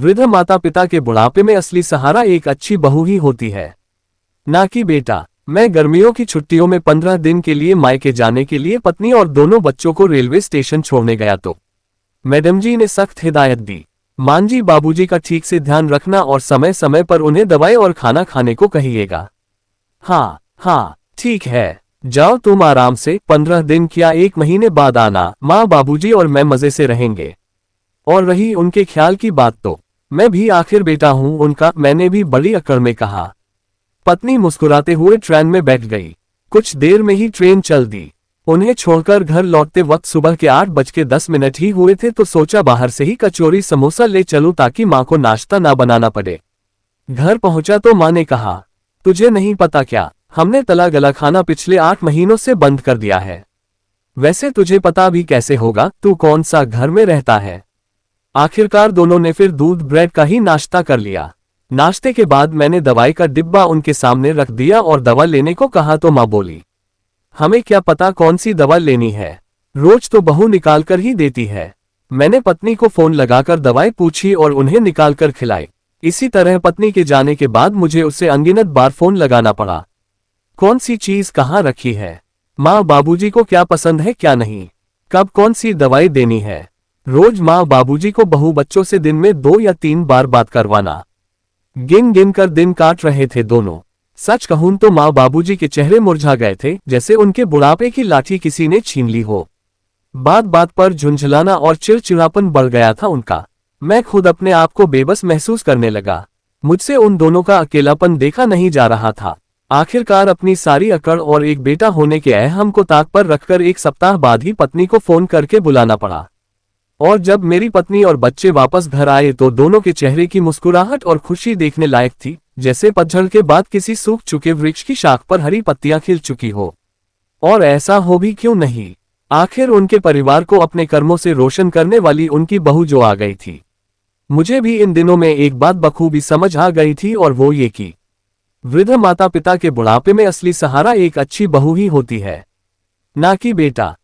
वृद्ध माता पिता के बुढ़ापे में असली सहारा एक अच्छी बहू ही होती है, ना कि बेटा। मैं गर्मियों की छुट्टियों में 15 दिन के लिए मायके जाने के लिए पत्नी और दोनों बच्चों को रेलवे स्टेशन छोड़ने गया तो मैडम जी ने सख्त हिदायत दी, मान जी बाबूजी का ठीक से ध्यान रखना और समय समय पर उन्हें दवाई और खाना खाने को कहिएगा। हाँ हाँ ठीक है, जाओ तुम आराम से, 15 दिन क्या 1 महीने बाद आना, माँ बाबूजी और मैं मजे से रहेंगे। और रही उनके ख्याल की बात तो मैं भी आखिर बेटा हूं उनका, मैंने भी बड़ी अकड़ में कहा। पत्नी मुस्कुराते हुए ट्रेन में बैठ गई। कुछ देर में ही ट्रेन चल दी। उन्हें छोड़कर घर लौटते वक्त सुबह के 8:10 ही हुए थे तो सोचा बाहर से ही कचौरी समोसा ले चलूं ताकि माँ को नाश्ता ना बनाना पड़े। घर पहुंचा तो माँ ने कहा, तुझे नहीं पता क्या, हमने तला गला खाना पिछले 8 महीनों से बंद कर दिया है। वैसे तुझे पता भी कैसे होगा, तू कौन सा घर में रहता है। आखिरकार दोनों ने फिर दूध ब्रेड का ही नाश्ता कर लिया। नाश्ते के बाद मैंने दवाई का डिब्बा उनके सामने रख दिया और दवा लेने को कहा तो माँ बोली, हमें क्या पता कौन सी दवा लेनी है, रोज तो बहू निकाल कर ही देती है। मैंने पत्नी को फोन लगाकर दवाई पूछी और उन्हें निकाल कर खिलाई। इसी तरह पत्नी के जाने के बाद मुझे उससे अनगिनत बार फोन लगाना पड़ा। कौन सी चीज कहाँ रखी है, माँ बाबूजी को क्या पसंद है क्या नहीं, कब कौन सी दवाई देनी है। रोज माँ बाबूजी को बहू बच्चों से दिन में 2 या 3 बार बात करवाना। गिन गिन कर दिन काट रहे थे दोनों। सच कहूं तो माँ बाबूजी के चेहरे मुरझा गए थे, जैसे उनके बुढ़ापे की लाठी किसी ने छीन ली हो। बात बात पर झुंझलाना और चिड़चिड़ापन बढ़ गया था उनका। मैं खुद अपने आप को बेबस महसूस करने लगा। मुझसे उन दोनों का अकेलापन देखा नहीं जा रहा था। आखिरकार अपनी सारी अकड़ और एक बेटा होने के अहम को ताक पर रखकर 1 सप्ताह बाद ही पत्नी को फोन करके बुलाना पड़ा। और जब मेरी पत्नी और बच्चे वापस घर आए तो दोनों के चेहरे की मुस्कुराहट और खुशी देखने लायक थी, जैसे पतझड़ के बाद किसी सूख चुके वृक्ष की शाख पर हरी पत्तियां खिल चुकी हो। और ऐसा हो भी क्यों नहीं, आखिर उनके परिवार को अपने कर्मों से रोशन करने वाली उनकी बहू जो आ गई थी। मुझे भी इन दिनों में एक बात बखूबी समझ आ गई थी और वो ये कि वृद्ध माता पिता के बुढ़ापे में असली सहारा एक अच्छी बहू ही होती है, ना कि बेटा।